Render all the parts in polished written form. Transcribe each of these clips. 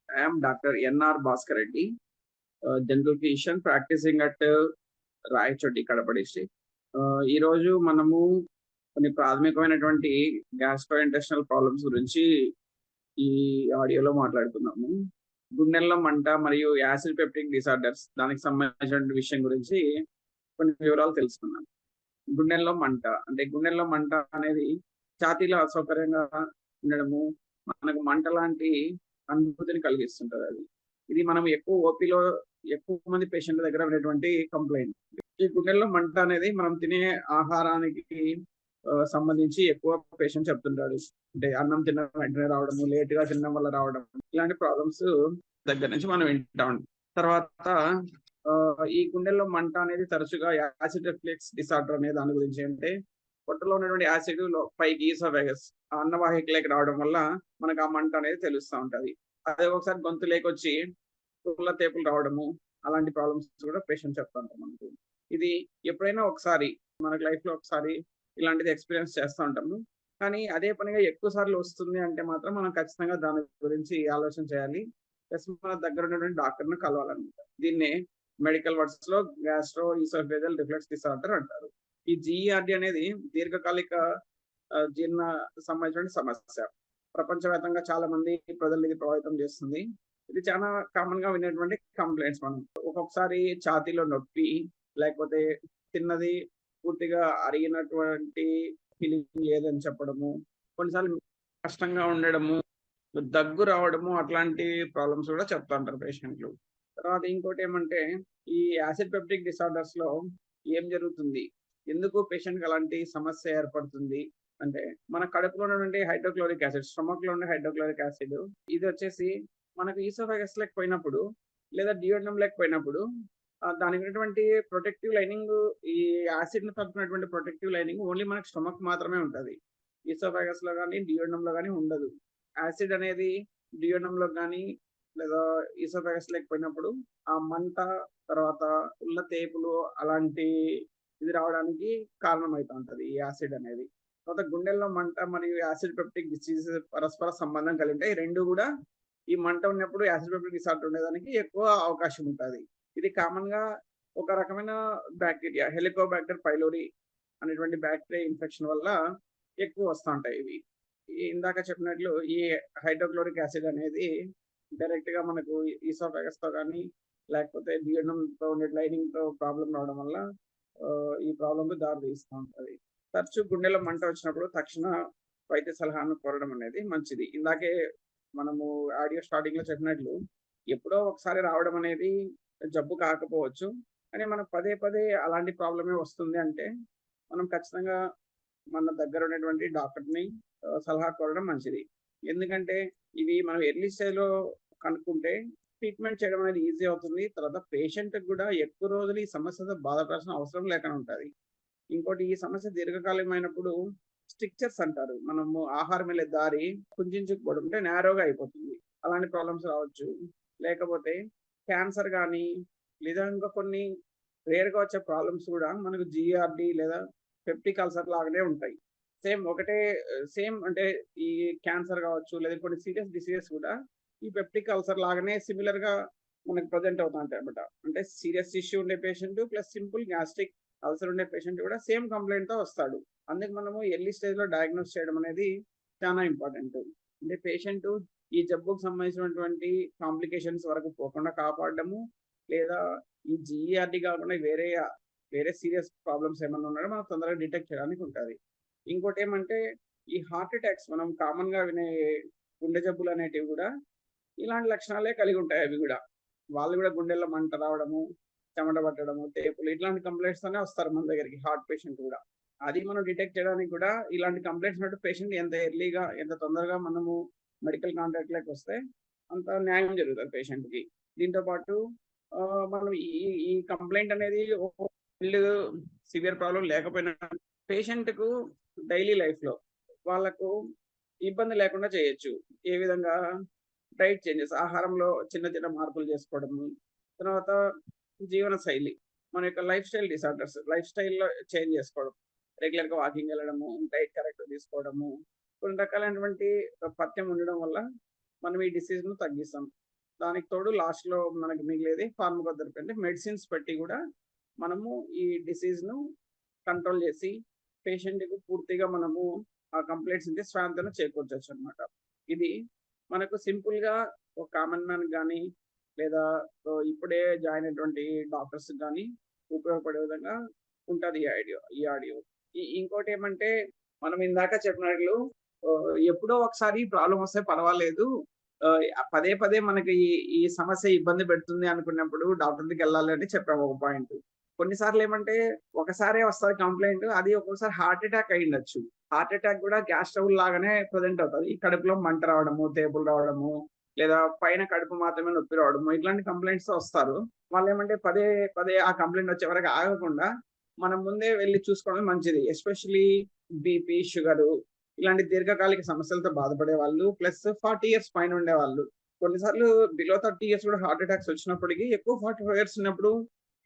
I am Dr. N.R. Bhaskar Reddy, general physician practicing at Rayachoti Kadapa district. ఈరోజు మనము కొన్ని ప్రాథమికమైనటువంటి gastro intestinal problems గురించి ఈ ఆడియోలో మాట్లాడుకుందాము. గుండెల్లో మంట మరియు యాసిడ్ పెప్టిక్ డిసార్డర్స్ దానికి సంబంధించిన విషయం గురించి కొన్ని వివరాలు తెలుసుకుందాం. గుండెల్లో మంట అంటే గుండెల్లో మంట అనేది ఛాతీలో అసౌకర్యంగా ఉండడము, మనకు మంట లాంటి అనుభూతిని కలిగిస్తుంటది అది. ఇది మనం ఎక్కువ ఓపీలో ఎక్కువ మంది పేషెంట్ల దగ్గర ఉన్నటువంటి కంప్లైంట్. ఈ గుండెల్లో మంట అనేది మనం తినే ఆహారానికి సంబంధించి ఎక్కువ పేషెంట్ చెప్తుంటారు. అంటే అన్నం తిన్న వెంటనే రావడము, లేట్ గా తినడం వల్ల రావడం, ఇలాంటి ప్రాబ్లమ్స్ దగ్గర నుంచి మనం వింటాం. తర్వాత ఈ గుండెల్లో మంట అనేది తరచుగా యాసిడ్ రిఫ్లెక్స్ డిసార్డర్ అనే దాని గురించి అంటే పొట్టలో ఉన్నటువంటి యాసిడ్ పైకి ఈసోఫాగస్ అన్నవాహికలోకి రావడం వల్ల మనకు ఆ మంట అనేది తెలుస్తూ ఉంటది. అదే ఒకసారి గొంతు లేకొచ్చి పుల్ల తేపులు రావడము, అలాంటి ప్రాబ్లమ్స్ కూడా పేషెంట్ చెప్తారు మనకు. ఇది ఎప్పుడైనా ఒకసారి మనకు లైఫ్ లో ఒకసారి ఇలాంటిది ఎక్స్పీరియన్స్ చేస్తూ ఉంటాము. కానీ అదే పనిగా ఎక్కువ సార్లు వస్తుంది అంటే మాత్రం మనం ఖచ్చితంగా దాని గురించి ఆలోచన చేయాలి. ప్లస్ మన దగ్గర ఉన్నటువంటి డాక్టర్ని కలవాలన్నమాట. దీన్నే మెడికల్ వర్డ్స్ లో గ్యాస్ట్రో ఈసోఫేజల్ రిఫ్లెక్స్ డిసార్డర్ అంటారు. ఈ జిఈఆర్డి అనేది దీర్ఘకాలిక జీర్ణ సంబంధించిన సమస్య. ప్రపంచవ్యాప్తంగా చాలా మంది ప్రజలు ఇది ప్రభావితం చేస్తుంది. ఇది చాలా కామన్ గా వినేటువంటి కంప్లైంట్స్. మనం ఒక్కొక్కసారి ఛాతీలో నొప్పి, లేకపోతే తిన్నది పూర్తిగా అరిగినటువంటి ఫీలింగ్ ఏదని చెప్పడము, కొన్నిసార్లు కష్టంగా ఉండడము, దగ్గు రావడము, అట్లాంటి ప్రాబ్లమ్స్ కూడా చెప్తా ఉంటారు పేషెంట్లు. తర్వాత ఇంకోటి ఏమంటే ఈ యాసిడ్ పెప్టిక్ డిసార్డర్స్ లో ఏం జరుగుతుంది, ఎందుకు పేషెంట్ అలాంటి సమస్య ఏర్పడుతుంది అంటే మన కడుపులో ఉన్నటువంటి హైడ్రోక్లోరిక్ యాసిడ్, స్టమక్ లో ఉండే హైడ్రోక్లోరిక్ యాసిడ్ ఇది వచ్చేసి మనకు ఈసోఫాగస్ లేకపోయినప్పుడు లేదా డియోడనం లేకపోయినప్పుడు దానికి ఉన్నటువంటి ప్రొటెక్టివ్ లైనింగ్, ఈ యాసిడ్ ను తట్టుకున్నటువంటి ప్రొటెక్టివ్ లైనింగ్ ఓన్లీ మనకు స్టమక్ మాత్రమే ఉంటది. ఈసోఫాగస్ లో కానీ డియోడనం లో కానీ ఉండదు. యాసిడ్ అనేది డియోడనం లో కానీ లేదా ఈసోఫాగస్ లేకపోయినప్పుడు ఆ మంట, తర్వాత ఉల్ల తేపులు అలాంటి ఇది రావడానికి కారణమవుతా ఉంటది ఈ యాసిడ్ అనేది. తర్వాత గుండెల్లో మంట మరియు యాసిడ్ పెప్టిక్ డిసీజ్ పరస్పర సంబంధం కలిగి ఉంటాయి. ఈ రెండు కూడా ఈ మంట ఉన్నప్పుడు యాసిడ్ పెప్టిక్ డిసార్డర్ ఉండేదానికి ఎక్కువ అవకాశం ఉంటుంది. ఇది కామన్ గా ఒక రకమైన బ్యాక్టీరియా, హెలికోబాక్టర్ పైలోరి అనేటువంటి బ్యాక్టీరియా ఇన్ఫెక్షన్ వల్ల ఎక్కువ వస్తూ ఉంటాయి ఇవి. ఇందాక చెప్పినట్లు ఈ హైడ్రోక్లోరిక్ యాసిడ్ అనేది డైరెక్ట్ గా మనకు ఈసోఫాగస్ తో కానీ లేకపోతే డియోడనంతో ఉండే లైనింగ్ తో ప్రాబ్లం రావడం వల్ల ఈ ప్రాబ్లం దారి తీస్తూ ఉంటుంది. తరచు గుండెలో మంట వచ్చినప్పుడు తక్షణ వైద్య సలహాను కోరడం అనేది మంచిది. ఇందాకే మనము ఆడియో స్టార్టింగ్ లో చెప్పినట్లు ఎప్పుడో ఒకసారి రావడం అనేది జబ్బు కాకపోవచ్చు, కానీ మనకు పదే పదే అలాంటి ప్రాబ్లమే వస్తుంది అంటే మనం ఖచ్చితంగా మన దగ్గర ఉన్నటువంటి డాక్టర్ని సలహా కోరడం మంచిది. ఎందుకంటే ఇవి మనం ఎర్లీ స్టేజ్ లో కనుక్కుంటే ట్రీట్మెంట్ చేయడం అనేది ఈజీ అవుతుంది. తర్వాత పేషెంట్ కూడా ఎక్కువ రోజులు ఈ సమస్యతో బాధపడాల్సిన అవసరం లేకుండా ఉంటుంది. ఇంకోటి ఈ సమస్య దీర్ఘకాలికమైనప్పుడు స్ట్రిక్చర్స్ అంటారు, మనము ఆహారం వెళ్ళే దారి కుంచుకుపోవడం అంటే నేరోగా అయిపోతుంది. అలాంటి ప్రాబ్లమ్స్ రావచ్చు. లేకపోతే క్యాన్సర్ కానీ లేదా ఇంకా కొన్ని రేర్గా వచ్చే ప్రాబ్లమ్స్ కూడా మనకు జిఆర్డి లేదా పెప్టిక్ అల్సర్ లాగానే ఉంటాయి. సేమ్ అంటే ఈ క్యాన్సర్ కావచ్చు లేదా కొన్ని సీరియస్ డిసీజెస్ కూడా ఈ పెప్టిక్ అల్సర్ లాగానే సిమిలర్ గా మనకు ప్రజెంట్ అవుతా ఉంటాయి అనమాట. అంటే సీరియస్ ఇష్యూ ఉండే patient plus simple gastric ulcer ఉండే పేషెంట్ కూడా సేమ్ కంప్లైంట్ తో వస్తాడు. అందుకు మనము ఎర్లీ స్టేజ్ లో డయాగ్నోస్ చేయడం అనేది చాలా ఇంపార్టెంట్. అంటే పేషెంట్ ఈ జబ్బుకు సంబంధించినటువంటి కాంప్లికేషన్స్ వరకు పోకుండా కాపాడము, లేదా ఈ జిఈఆర్డి కాకుండా వేరే సీరియస్ ప్రాబ్లమ్స్ ఏమైనా ఉన్నాయో మనం తొందరగా డిటెక్ట్ చేయడానికి ఉంటుంది. ఇంకోటి ఏమంటే ఈ హార్ట్ అటాక్స్, మనం కామన్ గా వినే గుండె జబ్బులు అనేటివి కూడా ఇలాంటి లక్షణాలే కలిగి ఉంటాయి. అవి కూడా వాళ్ళు కూడా గుండెల్లో మంట రావడము, చెమట పట్టడము, తేపులు ఇట్లాంటి కంప్లైంట్స్ తోనే వస్తారు మన దగ్గరికి హార్ట్ పేషెంట్ కూడా. అది మనం డిటెక్ట్ చేయడానికి కూడా ఇలాంటి కంప్లైంట్స్ ఉన్నట్టు పేషెంట్ ఎంత ఎర్లీగా ఎంత తొందరగా మనము మెడికల్ కాంటాక్ట్ లోకి వస్తే అంత న్యాయం జరుగుతుంది పేషెంట్ కి. దీంతో పాటు మనం ఈ కంప్లైంట్ అనేది సివియర్ ప్రాబ్లం లేకపోయినా పేషెంట్ కు డైలీ లైఫ్ లో వాళ్ళకు ఇబ్బంది లేకుండా చేయొచ్చు. ఏ విధంగా డైట్ చేంజెస్, ఆహారంలో చిన్న చిన్న మార్పులు చేసుకోవడము, తర్వాత జీవన శైలి, మన యొక్క లైఫ్ స్టైల్ డిసార్డర్స్, లైఫ్ స్టైల్లో చేంజ్ చేసుకోవడం, రెగ్యులర్ గా వాకింగ్ వెళ్ళడము, డైట్ కరెక్ట్ తీసుకోవడము, కొన్ని రకాలైనటువంటి పథ్యం ఉండడం వల్ల మనం ఈ డిసీజ్ ను తగ్గిస్తాం. దానికి తోడు లాస్ట్‌లో మనకి మిగిలేది ఫార్మకోథెరపీ అంటే మెడిసిన్స్ పెట్టి కూడా మనము ఈ డిసీజ్‌ను కంట్రోల్ చేసి పేషెంట్‌కి పూర్తిగా మనము ఆ కంప్లెయింట్స్ నుంచి స్వాంతన చేకూర్చొచ్చనమాట. ఇది మనకు సింపుల్‌గా ఒక కామన్ మ్యాన్‌కి గానీ, లేదా ఇప్పుడే జాయిన్ అయినటువంటి డాక్టర్స్‌కి గానీ ఉపయోగపడే విధంగా ఉంటది ఈ ఆడియో. ఇంకోటేమంటే మనం ఇందాక చెప్పినట్లు ఎప్పుడో ఒకసారి ప్రాబ్లమ్ వస్తే పర్వాలేదు. పదే పదే మనకి ఈ సమస్య ఇబ్బంది పెడుతుంది అనుకున్నప్పుడు డాక్టర్ దగ్గరికెళ్ళాలి అని చెప్పాము ఒక పాయింట్. కొన్నిసార్లు ఏమంటే ఒకసారే వస్తది కంప్లెయింట్. అది ఒక్కోసారి హార్ట్ అటాక్ అయ్యుండొచ్చు. హార్ట్ అటాక్ కూడా గ్యాస్ ట్రబుల్ లాగానే ప్రెజెంట్ అవుతది. కడుపులో మంట రావడము, తేపులు రావడము, లేదా పైన కడుపు మాత్రమే నొప్పి రావడము ఇట్లాంటి కంప్లెయింట్స్‌తో వస్తారు. వాళ్ళేమంటే పదే పదే ఆ కంప్లెయింట్ వచ్చే వరకు ఆగకుండా మనం ముందే వెళ్లి చూసుకోవడం మంచిది. ఎస్పెషల్లీ బీపీ, షుగరు ఇలాంటి దీర్ఘకాలిక సమస్యలతో బాధపడే వాళ్ళు ప్లస్ 40 ఇయర్స్ పైన ఉండేవాళ్ళు. కొన్నిసార్లు బిలో 30 ఇయర్స్ కూడా హార్ట్ అటాక్స్ వచ్చినప్పటికి ఎక్కువ 45 ఇయర్స్ ఉన్నప్పుడు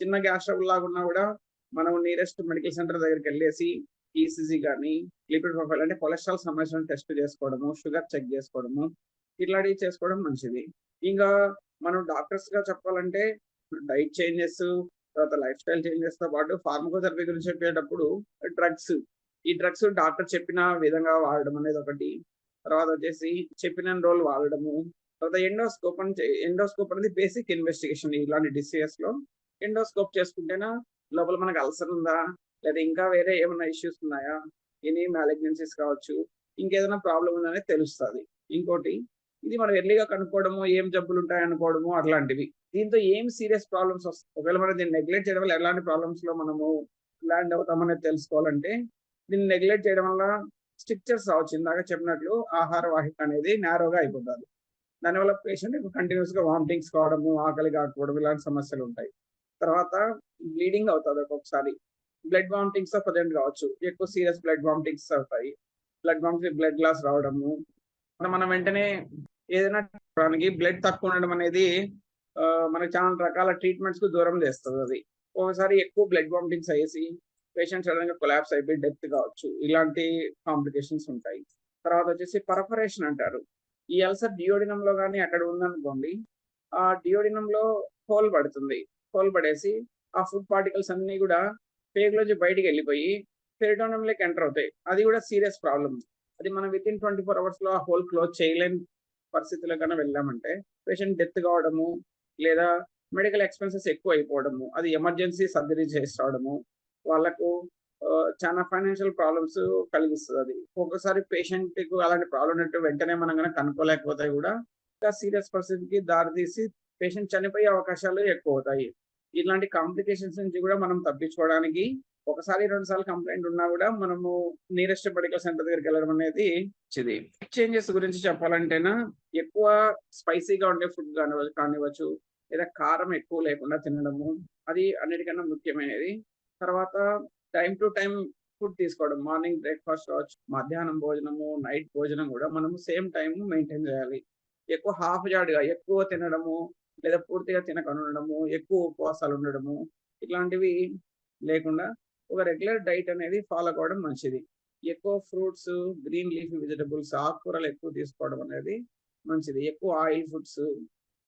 చిన్న గ్యాస్ ట్రబుల్ లాగున్నా కూడా మనం నియరెస్ట్ మెడికల్ సెంటర్ దగ్గరికెళ్ళేసి ఈసీజీ గాని, లిపిడ్ ప్రొఫైల్ అంటే కొలెస్ట్రాల్ సంబంధించిన టెస్ట్ చేసుకోవడము, షుగర్ చెక్ చేసుకోవడము, ఇట్లాంటివి చేసుకోవడం మంచిది. ఇంకా మనం డాక్టర్స్‌గా చెప్పాలంటే డైట్ చేంజెస్, తర్వాత లైఫ్ స్టైల్ చేంజెస్‌తో పాటు ఫార్మకోథెరపీ గురించి చెప్పేటప్పుడు డ్రగ్స్. ఈ డ్రగ్స్ డాక్టర్ చెప్పిన విధంగా వాడడం అనేది ఒకటి. తర్వాత వచ్చేసి చెప్పినన్ని రోజులు వాడడము. తర్వాత ఎండోస్కోప్ అనేది బేసిక్ ఇన్వెస్టిగేషన్ ఇలాంటి డిసీజెస్‌లో. ఎండోస్కోప్ చేసుకుంటేనా లోపల మనకు అల్సర్ ఉందా? లేదా ఇంకా వేరే ఏమన్నా ఇష్యూస్ ఉన్నాయా? ఎనీ మాలిగ్నెన్సీస్ కావచ్చు. ఇంకేదైనా ప్రాబ్లమ్ ఉందనేది తెలుస్తది. ఇంకోటి ఇది మనం ఎర్లీగా కనుక్కోవడము, ఏం జబ్బులుంటాయి అనుకోవడము అట్లాంటివి. దీంతో ఏం సీరియస్ ప్రాబ్లమ్స్ ఒకవేళ మనం దీన్ని నెగ్లెక్ట్ చేయడం వల్ల ఎలాంటి ప్రాబ్లమ్స్‌లో మనము ల్యాండ్ అవుతామనేది తెలుసుకోవాలంటే, దీన్ని నెగ్లెక్ట్ చేయడం వల్ల స్ట్రిక్చర్స్ రావచ్చు. ఇందాక చెప్పినట్లు ఆహార వాహిక అనేది నారోగా అయిపోతది. దానివల్ల పేషెంట్‌కి కంటిన్యూయస్‌గా వామిటింగ్స్ కావడము, ఆకలి కాకపోవడం ఇలాంటి సమస్యలుంటాయి. తర్వాత బ్లీడింగ్ అవుతది ఒక్కొక్కసారి. బ్లడ్ వామిటింగ్స్‌తో ప్రెజెంట్ కావచ్చు. ఎక్కువ సీరియస్ బ్లడ్ వామిటింగ్స్ అవుతాయి. బ్లడ్ లాస్ రావడము. మనం వెంటనే ఏదైనా దానికి బ్లడ్ తక్కువ ఉండడం అనేది మనకు చాలా రకాల ట్రీట్మెంట్స్‌కు దూరం చేస్తదది. ఒక్కోసారి ఎక్కువ బ్లడ్ వామిటింగ్స్ అయ్యేసి పేషెంట్ సడెన్‌గా కొలాప్స్ అయిపోయి డెత్ కావచ్చు. ఇలాంటి కాంప్లికేషన్స్ ఉంటాయి. తర్వాత వచ్చేసి పర్ఫరేషన్ అంటారు. ఈ అల్సర్ డియోడినంలో గాని అక్కడ ఉందనుకోండి, ఆ డియోడినంలో హోల్ పడుతుంది. హోల్ పడేసి ఆ ఫుడ్ పార్టికల్స్ అన్నీ కూడా పేగులోంచి బయటికెళ్ళిపోయి పెరిటోనియంలోకి ఎంటర్ అవుతాయి. అది కూడా సీరియస్ ప్రాబ్లమ్. అది మనం వితిన్ 24 అవర్స్‌లో ఆ హోల్ క్లోజ్ చేయలేని పరిస్థితిలో కన్నా వెళ్ళామంటే పేషెంట్ డెత్ కావడము, లేదా మెడికల్ ఎక్స్‌పెన్సెస్ ఎక్కువైపోవడము, అది ఎమర్జెన్సీ సర్జరీ చేసి రావడము, వాళ్ళకు చాలా ఫైనాన్షియల్ ప్రాబ్లమ్స్ కలిగిస్తదది. ఒక్కొక్కసారి పేషెంట్‌కి అలాంటి ప్రాబ్లమ్ ఉన్నట్టు వెంటనే మనం గనక కనుక్కోలేకపోతే కూడా ఇంకా సీరియస్ పరిస్థితికి దారితీసి పేషెంట్ చనిపోయే అవకాశాలు ఎక్కువవుతాయి. ఇలాంటి కాంప్లికేషన్స్ నుంచి కూడా మనం తప్పించుకోవడానికి ఒకసారి, 2 సార్లు కంప్లెయింట్ ఉన్నా కూడా మనము నియరెస్ట్ మెడికల్ సెంటర్ దగ్గరికెళ్ళడం అనేది మంచిది. చేంజెస్ గురించి చెప్పాలంటేనా ఎక్కువ స్పైసీగా ఉండే ఫుడ్ కానివ్వచ్చు, లేదా కారం ఎక్కువ లేకుండా తినడము. అది అన్నిటికన్నా ముఖ్యమైనది. తర్వాత టైమ్ టు టైమ్ ఫుడ్ తీసుకోవడం. మార్నింగ్ బ్రేక్‌ఫాస్ట్ కావచ్చు, మధ్యాహ్నం భోజనము, నైట్ భోజనం కూడా మనము సేమ్ టైమ్ మెయింటైన్ చేయాలి. ఎక్కువ హాఫ్ జాడ్‌గా ఎక్కువ తినడము, లేదా పూర్తిగా తినకుండా ఉండడము, ఎక్కువ ఉపవాసాలు ఉండడము, ఇట్లాంటివి లేకుండా ఒక రెగ్యులర్ డైట్ అనేది ఫాలో అవ్వడం మంచిది. ఎక్కువ ఫ్రూట్స్, గ్రీన్ లీఫీ వెజిటబుల్స్, ఆకుకూరలు ఎక్కువ తీసుకోవడం అనేది మంచిది. ఎక్కువ ఆయిల్ ఫుడ్స్,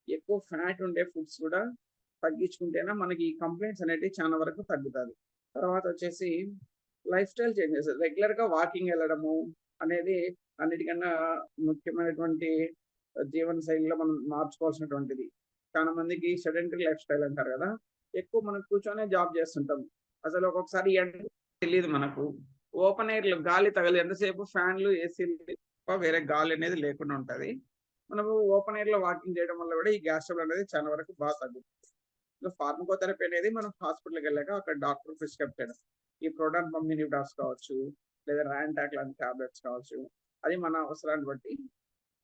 ఎక్కువ ఫ్యాట్ ఉండే ఫుడ్స్ కూడా తగ్గించుకుంటేనే మనకి ఈ కంప్లెయింట్స్ అనేటివి చాలా వరకు తగ్గుతది. తర్వాత వచ్చేసి లైఫ్ స్టైల్ చేంజెస్. రెగ్యులర్‌గా వాకింగ్ వెళ్ళడము అనేది అన్నిటికన్నా ముఖ్యమైనటువంటి జీవన శైలిలో మనం మార్చుకోవాల్సినటువంటిది. చాలా మందికి సెడెంటరీ లైఫ్ స్టైల్ అంటారు కదా! ఎక్కువ మనం కూర్చొనే జాబ్ చేస్తుంటాం. అసలు ఒక్కొక్కసారి ఎండ తెలీదు మనకు. ఓపెన్ ఎయిర్‌లో గాలి తగలి ఎంతసేపు ఫ్యాన్‌లు, ఏసీలు తప్ప వేరే గాలి అనేది లేకుండా ఉంటది. మనము ఓపెన్ ఎయిర్‌లో వాకింగ్ చేయడం వల్ల కూడా ఈ గ్యాస్ ట్రబుల్ అనేది చాలా వరకు తగ్గుతుంది. ఫార్మకోథెరపీ అనేది మనం హాస్పిటల్‌కెళ్ళాక అక్కడ డాక్టర్ ప్రిస్క్రైబ్ చేయడం. ఈ ప్రోటాన్ పంప్ ఇన్హిబిటార్స్ కావచ్చు, లేదా ర్యాంటాక్ లాంటి టాబ్లెట్స్ కావచ్చు. అది మన అవసరాన్ని బట్టి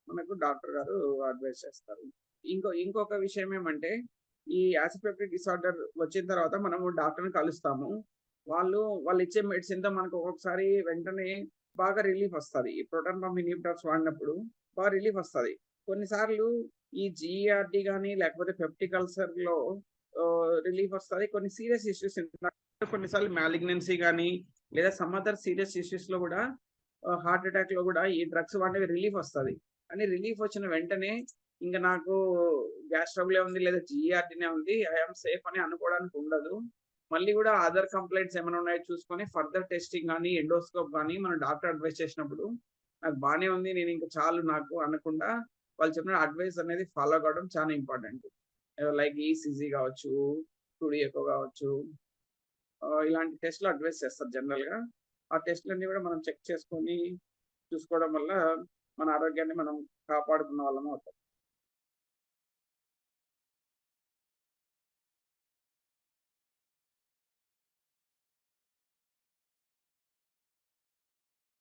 మనకు డాక్టర్ గారు అడ్వైస్ చేస్తారు. ఇంకొక విషయం ఏమంటే, ఈ యాసిడ్ డిసార్డర్ వచ్చిన తర్వాత మనము డాక్టర్‌ని కలుస్తాము. వాళ్ళిచ్చే మెడిసిన్‌తో మనకు ఒక్కొక్కసారి వెంటనే బాగా రిలీఫ్ వస్తది. ఈ ప్రోటాన్ పంప్ ఇన్హిబిటార్స్ వాడినప్పుడు బాగా రిలీఫ్ వస్తది. కొన్నిసార్లు ఈ జీఈఆర్‌డీ గాని, లేకపోతే పెప్టిక్ అల్సర్‌లో రిలీఫ్ వస్తది. కొన్ని సీరియస్ ఇష్యూస్ కొన్నిసార్లు మాలిగ్నెన్సీ గాని, లేదా సమ్ అదర్ సీరియస్ ఇష్యూస్‌లో కూడా హార్ట్ అటాక్‌లో కూడా ఈ డ్రగ్స్ వాడినవి రిలీఫ్ వస్తది. అని రిలీఫ్ వచ్చిన వెంటనే ఇంకా నాకు గ్యాస్ ట్రబులే ఉంది లేదా జీఆర్డీనే ఉంది. ఐ యామ్ సేఫ్ అని అనుకోవడానికి ఉండదు. మళ్ళీ కూడా అదర్ కంప్లెయింట్స్ ఏమైనా ఉన్నాయో చూసుకొని ఫర్దర్ టెస్టింగ్ గాని, ఎండోస్కోప్ గాని మన డాక్టర్ అడ్వైస్ చేసినప్పుడు నాకు బానే ఉంది. నేను ఇంక చాలు నాకు అనకుండా వాళ్ళు చెప్పిన అడ్వైస్ అనేది ఫాలో కావడం చాలా ఇంపార్టెంట్. లైక్ ఈసీజీ కావచ్చు, 2D ఎకో కావచ్చు. ఇలాంటి టెస్ట్‌లు అడ్వైస్ చేస్తారు జనరల్‌గా. ఆ టెస్ట్‌లన్నీ కూడా మనం చెక్ చేసుకొని చూసుకోవడం వల్ల మన ఆరోగ్యాన్ని మనం కాపాడుకున్న వాళ్ళం అవుతాం.